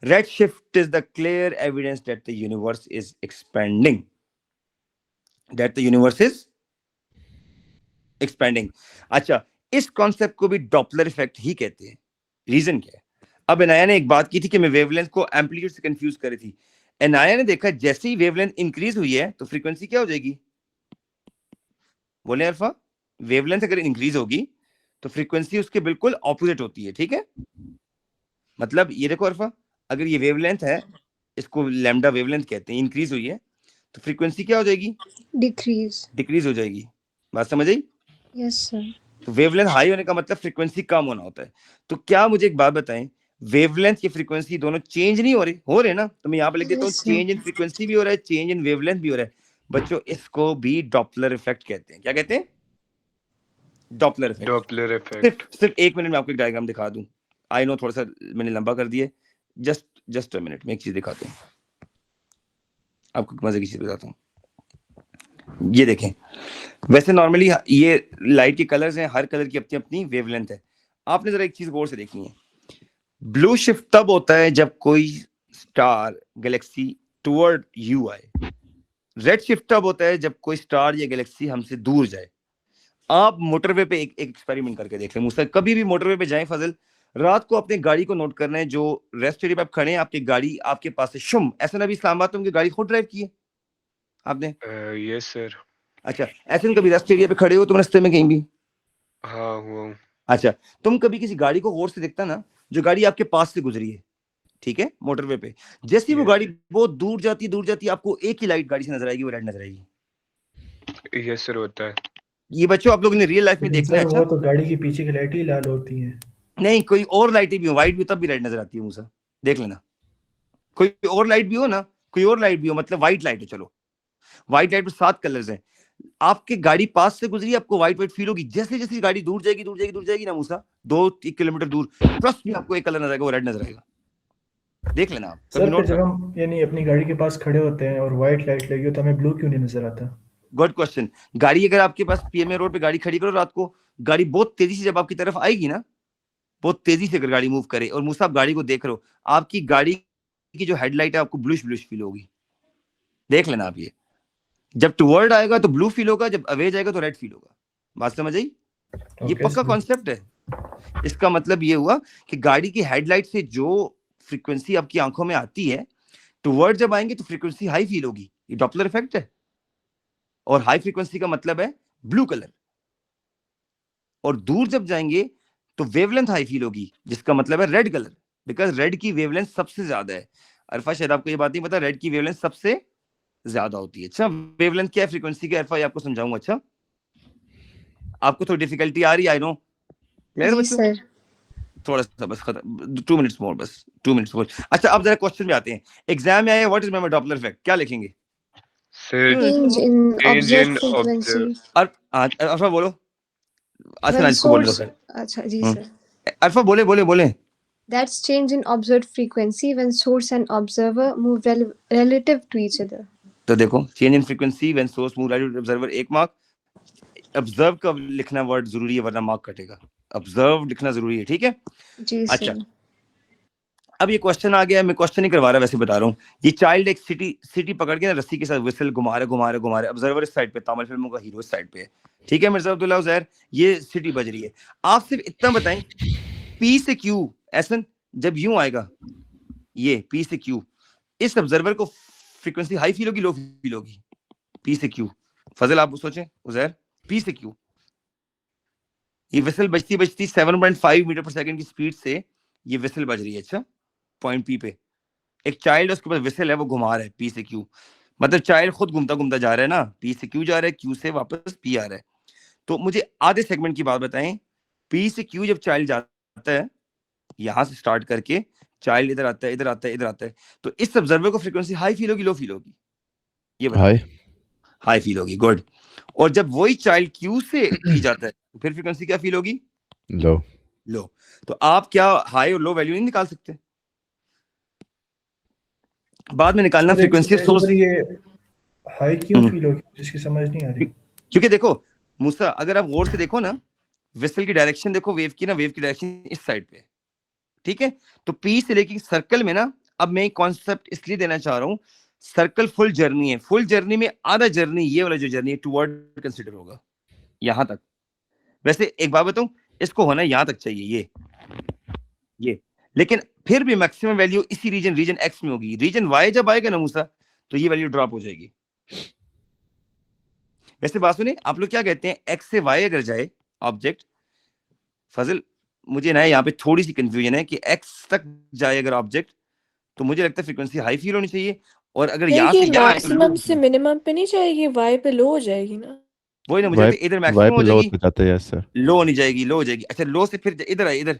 redshift is the clear evidence that the universe is expanding, अच्छा, इस कॉन्सेप्ट को भी डॉपलर इफेक्ट ही कहते हैं। रीजन क्या है, अब एनाया ने एक बात की थी कि मैं वेवलेंथ को एम्पलीट्यूड से कंफ्यूज करी थी। एनाया ने देखा जैसे ही वेवलेंथ इंक्रीज हुई है तो फ्रीक्वेंसी क्या हो जाएगी, बोले अल्फा, वेवलेंथ अगर इंक्रीज होगी तो फ्रीक्वेंसी उसके बिल्कुल ऑपोजिट होती है, ठीक है। मतलब ये देखो अल्फा, अगर ये वेवलेंथ है, इसको लैम्डा वेवलेंथ कहते हैं, इंक्रीज हुई है तो फ्रीक्वेंसी क्या हो जाएगी, डिक्रीज हो जाएगी। बात समझ आई? Yes sir. तो वेवलेंथ हाई होने का मतलब फ्रीक्वेंसी कम होना होता है। तो क्या मुझे एक बात बताएं, वेवलेंथ की फ्रीक्वेंसी दोनों चेंज नहीं हो रहे ना, तो मैं यहाँ पे लिख देता हूँ Yes, sir. Change in frequency भी हो रहा है, चेंज इन वेवलेंथ भी हो रहा है। बच्चों इसको भी डॉपलर इफेक्ट कहते हैं। क्या कहते हैं? Doppler effect. सिर्फ 1 मिनट में आपको एक डायग्राम दिखा दूं। आई नो थोड़ा सा मैंने लंबा कर दिया, जस्ट अ मिनट में एक चीज दिखाता हूँ आपको, मजे की चीज बताता हूँ। ये देखें, वैसे नॉर्मली ये लाइट के कलर्स हैं, हर कलर की अपनी अपनी वेवलेंथ है। आपने जरा एक चीज गौर से देखनी है, ब्लू शिफ्ट तब होता है जब कोई स्टार गैलेक्सी टुवर्ड यू आए, रेड शिफ्ट तब होता है जब कोई स्टार या गैलेक्सी हमसे दूर जाए। आप मोटरवे पे एक एक्सपेरिमेंट करके देख लें मुझसे, कभी भी मोटरवे पे जाएं फजल, रात को अपने गाड़ी को नोट करना है, जो रेस्ट एरिया पे आप खड़े हैं, आपकी गाड़ी आपके पास से शुम, ऐसा ना भी इस्लामाबाद में उनकी गाड़ी खुद ड्राइव की है आपने? Yes sir. अच्छा, ऐसे में कभी रेस्ट एरिया पे खड़े हो तुम रास्ते में कहीं भी? हाँ हुआ। अच्छा, तुम कभी किसी गाड़ी को गौर से देखता ना, जो गाड़ी आपके पास से गुजरी है, ठीक है, मोटरवे पे, जैसे ही वो गाड़ी बहुत दूर जाती आपको एक ही लाइट गाड़ी से नजर आएगी, वो रेड नजर आएगी। यस सर, होता है ये बच्चों आप लोगों ने रियल लाइफ में देखना है। अच्छा, वो तो गाड़ी की पीछे की लाइट ही लाल होती है। नहीं, कोई और लाइटें भी हो, व्हाइट भी, तब भी रेड नजर आती है मूसा, देख लेना। कोई और लाइट भी हो ना, कोई और लाइट भी हो, मतलब व्हाइट लाइट है, चलो व्हाइट लाइट में 7 कलर्स हैं, आपके गाड़ी पास से गुजरी, आपको व्हाइट फील होगी। जैसे जैसे गाड़ी दूर जाएगी ना मूसा, 2-3 किलोमीटर दूर, प्लस भी आपको एक कलर नजर आएगा, वो रेड नजर आएगा। देख लेना आप सर, फिर जब हम यानी अपनी गाड़ी के पास खड़े होते हैं और व्हाइट लाइट लगी हो तो हमें ब्लू क्यों नहीं नजर आता? Good question. गाड़ी अगर आपके पास पीएमए रोड पे गाड़ी खड़ी करो रात को, गाड़ी बहुत तेजी से जब आपकी तरफ आएगी ना, बहुत तेजी से अगर गाड़ी मूव करे और मूसा आप गाड़ी को देख रहे हो, आपकी गाड़ी की जो हेडलाइट है आपको ब्लूश फील होगी। देख लेना आप, ये जब टुवर्ड आएगा तो ब्लू फील होगा, जब अवे जाएगा तो रेड फील होगा। बात समझ आई? ये पक्का कॉन्सेप्ट है। इसका मतलब ये हुआ कि गाड़ी की हेडलाइट से जो फ्रीक्वेंसी आपकी आंखों में आती है, टुवर्ड जब आएंगे तो फ्रीक्वेंसी हाई फील होगी। ये डॉपलर इफेक्ट है, और हाई फ्रीक्वेंसी का मतलब है ब्लू कलर, और दूर जब जाएंगे तो वेवलेंथ हाई फील होगी, जिसका मतलब है रेड कलर, बिकॉज रेड की वेवलेंथ सबसे ज्यादा है। अल्फा शायद आपको ये बात नहीं पता, रेड की वेवलेंथ सबसे ज्यादा होती है। अच्छा, वेवलेंथ क्या है, फ्रीक्वेंसी क्या है, अल्फा ये आपको समझाऊंगा। अच्छा, आपको थोड़ी डिफिकल्टी आ रही है, आई नो, क्लियर बच्चों? थोड़ा सा बस, 2 मिनट्स मोर, बस 2 मिनट्स मोर। अच्छा, अब जरा क्वेश्चन में आते हैं। एग्जाम में आया, what is memory Doppler effect, क्या लिखेंगे? Change in observed frequency. Alpha बोलो, अच्छा इसको बोल दो सर। अच्छा जी सर। अल्फा बोले। That's change in observed frequency when source and observer move relative to each other. तो देखो, change in frequency when source move relative to observer, 1 mark. Observe का लिखना वर्ड जरूरी है वरना मार्क कटेगा, ऑब्जर्व लिखना जरूरी है, ठीक है जी अच्छा सर। अब ये क्वेश्चन आ गया, मैं क्वेश्चन नहीं करवा रहा, वैसे बता रहा हूँ। ये चाइल्ड एक सिटी पकड़ के ना रस्सी के साथ विसल घुमा रहे, ऑब्जर्वर इस साइड पे, तामिल फिल्मों का हीरो इस साइड पे है, ठीक है मिर्जा अब्दुल्ला उजैर, ये सिटी बज रही है। आप सिर्फ इतना बताएं, पी से क्यू ऐसा जब यूं आएगा, ये पी से क्यू, इस ऑब्जर्वर को फ्रीक्वेंसी हाई फील होगी, लो फील होगी? पी से क्यू, फजल आप सोचें उजैर, पी से क्यू, ये विसल बजती 7.5 मीटर पर सेकंड की स्पीड से ये विसल बज रही है, अच्छा पॉइंट पी पे एक चाइल्ड उसके पास विसल है, वो घुमा रहा है पी से क्यू, मतलब चाइल्ड खुद घूमता घूमता जा रहा है ना, पी से क्यू जा रहा है, क्यू से वापस पी आ रहा है। तो मुझे आधे सेगमेंट की बात बताएं, पी से क्यू जब चाइल्ड जाता है यहां से स्टार्ट करके चाइल्ड इधर आता है, इधर आता है, इधर आता है, तो इस ऑब्जर्वर को फ्रीक्वेंसी हाई फील होगी, लो फील होगी? ये हाई हाई फील होगी, गुड। और जब वही चाइल्ड क्यू से पी जाता है तो फिर फ्रीक्वेंसी क्या फील होगी? लो लो। तो आप क्या हाई और लो वैल्यू नहीं निकाल सकते? बाद में निकालना फ्रीक्वेंसी सोर्स। ये हाई क्यों फील होगी, जिसकी समझ नहीं आ रही। क्योंकि देखो मूसा, अगर आप गौर से देखो ना, विसल की डायरेक्शन देखो, वेव की डायरेक्शन इस साइड पे, ठीक है? तो पी से लेके सर्कल में ना, अब मैं कॉन्सेप्ट इसलिए देना चाह रहा हूँ, सर्कल फुल जर्नी है, फुल जर्नी में आधा जर्नी ये वाला जो जर्नी है टुवर्ड कंसीडर होगा यहां तक। वैसे एक बात बताऊं, इसको होना यहां तक चाहिए ये, लेकिन फिर भी मैक्सिमम वैल्यू इसी रीजन एक्स में होगी। रीजन वाई जब आएगा ना मूसा, तो ये वैल्यू ड्रॉप हो जाएगी। वैसे बात सुनिए, आप लोग क्या कहते हैं, एक्स से वाई अगर जाए ऑब्जेक्ट, फजल मुझे ना यहाँ पे थोड़ी सी कंफ्यूजन है कि एक्स तक जाए अगर ऑब्जेक्ट, तो मुझे लगता है फ्रीक्वेंसी हाई फील होनी चाहिए, और अगर यहाँ से मैक्सिमम से मिनिमम पे नहीं जाएगी, वाई पे लो हो जाएगी ना? वही ना, मुझे इधर वाई मैक्सिमम पे हो लो जाएगी, हो जाता है, यस सर। लो नहीं जाएगी, लो हो जाएगी। अच्छा, लो से फिर इधर आए, इधर,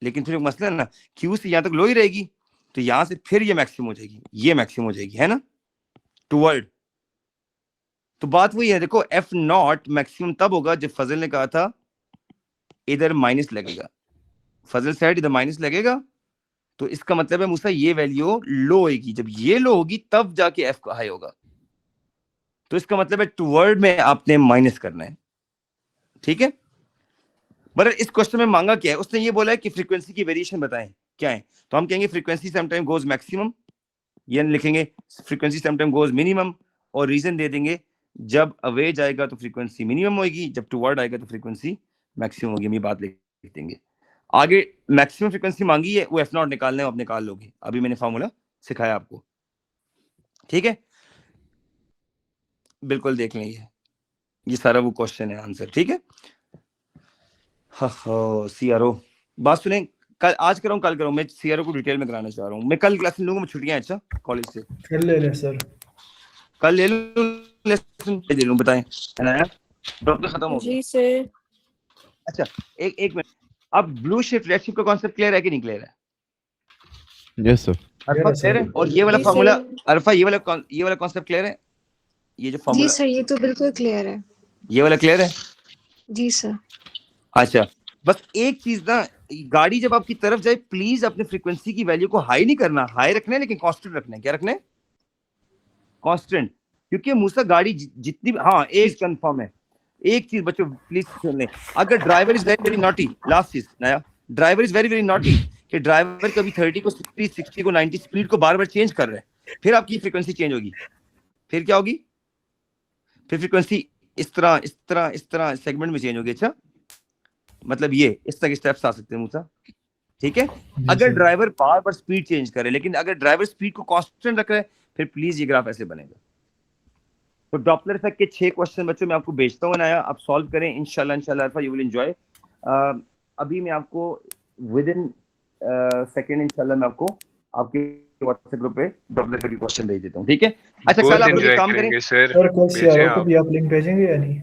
लेकिन फिर मसला है ना, क्यू से यहाँ तक लो ही रहेगी, तो यहाँ से फिर ये मैक्सिमम हो जाएगी, ये मैक्सिमम हो जाएगी, है ना, टुवर्ड। तो बात वही है, देखो एफ नॉट मैक्सिमम तब होगा जब फजल ने कहा था इधर माइनस लगेगा, फजल साइड इधर माइनस लगेगा, तो इसका मतलब है मूसा ये वैल्यू लो होगी, जब ये लो होगी तब जाके एफ हाई होगा। तो इसका मतलब है टुवर्ड में आपने माइनस करना है, ठीक है? बट इस क्वेश्चन में मांगा क्या है, उसने ये बोला है कि फ्रीक्वेंसी की वेरिएशन बताएं क्या है, तो हम कहेंगे फ्रीक्वेंसी समटाइम गोज मैक्सिमम, ये लिखेंगे फ्रीक्वेंसी समटाइम गोज मिनिमम, और रीजन दे देंगे जब अवे जाएगा तो फ्रीक्वेंसी मिनिमम होगी, जब टुवर्ड आएगा तो फ्रीक्वेंसी मैक्सिमम होगी। हम ये बात लिख देंगे। आगे मैक्सिमम फ्रीक्वेंसी मांगी है, वो एफ नॉट निकालना है, आप निकाल लोगे, अभी मैंने फॉर्मूला सिखाया आपको, ठीक है? बिल्कुल देख लें, ये सारा वो क्वेश्चन है, आंसर, ठीक है? सीआरओ बात सुने, कल आज कराऊं कल कराऊं, मैं सीआरओ को डिटेल में कराना चाह रहा हूं, मैं कल क्लास लूंगा, मैं छुट्टियां, अच्छा कॉलेज से कल ले ले सर, कल ले लूं, लेसन ले लूं, बताएं डॉक्टर खत्म हो गया जी सर। अच्छा एक मिनट, अब ब्लू शिफ्ट रेड शिफ्ट का कांसेप्ट क्लियर है कि नहीं क्लियर है? Yes sir. अल्फा क्लियर है, और ये वाला जी फार्मूला सर। अल्फा, ये वाला कांसेप्ट क्लियर है, ये जो जी फार्मूला, सर, ये तो बिल्कुल क्लियर है। ये वाला क्लियर है? जी सर। अच्छा, बस एक चीज ना, गाड़ी जब आपकी तरफ जाए प्लीज अपने फ्रीक्वेंसी की वैल्यू को हाई नहीं करना, हाई रखना है लेकिन कांस्टेंट रखना है। क्या रखना है? कांस्टेंट, क्योंकि मूसा गाड़ी जितनी, हाँ एक कंफर्म है, एक चीज बच्चों प्लीज सुन लें, अगर driver is very very naughty, last चीज नया, driver is very very naughty, कि ड्राइवर कभी 30 को 60 को 90 स्पीड को बार बार चेंज कर रहे हैं, फिर आपकी फ्रीक्वेंसी चेंज होगी, फिर क्या होगी? फिर फ्रीक्वेंसी इस तरह सेगमेंट में चेंज होगी। अच्छा, मतलब ये इस तरह के स्टेप्स आ सकते हैं मूसा, ठीक है? अगर ड्राइवर बार बार स्पीड चेंज करे, लेकिन अगर ड्राइवर स्पीड को कांस्टेंट रख रहा है, फिर प्लीज ये ग्राफ ऐसे बनेगा। तो डॉपलर इफेक्ट के 6 क्वेश्चन बच्चों मैं आपको भेजता हूँ नया, आप सॉल्व करें इंशाल्लाह अल्फा, यू विल एंजॉय। अभी मैं आपको विद इन सेकंड इंशाल्लाह मैं आपको आपके व्हाट्सएप ग्रुप पे डॉपलर इफेक्ट के क्वेश्चन भेज देता हूँ, ठीक है? अच्छा, कल आप एक काम करें सर, सर कल भेजें सीआरओ को आप। भी आप लिंक भेजेंगे या नहीं?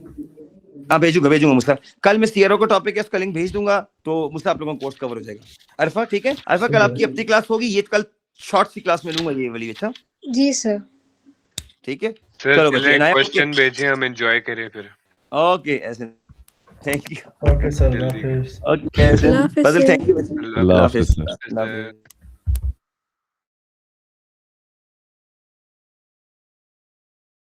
हाँ भेजूंगा मुसा, कल मैं सीआरओ का टॉपिक है उसका लिंक भेज दूंगा, तो मुसा आप लोगों का कोर्स कवर हो जाएगा। अल्फा ठीक है? अल्फा कल आपकी अपनी क्लास होगी, ये कल शॉर्ट सी क्लास में लूंगा ये वाली, अच्छा जी सर। ठीक है? सर चलो पहले बच्चे, क्वेश्चन भेजें, हम एंजॉय करें फिर। ओके ऐसे, थैंक यू, ओके सर, जल्दी। हाफिज़। ओके अल्लाह हाफिज़ फजल, सर। थैंक यू, अल्लाह अल्लाह हाफिज़, हाफिज़ सर। अल्लाह हाफिज़।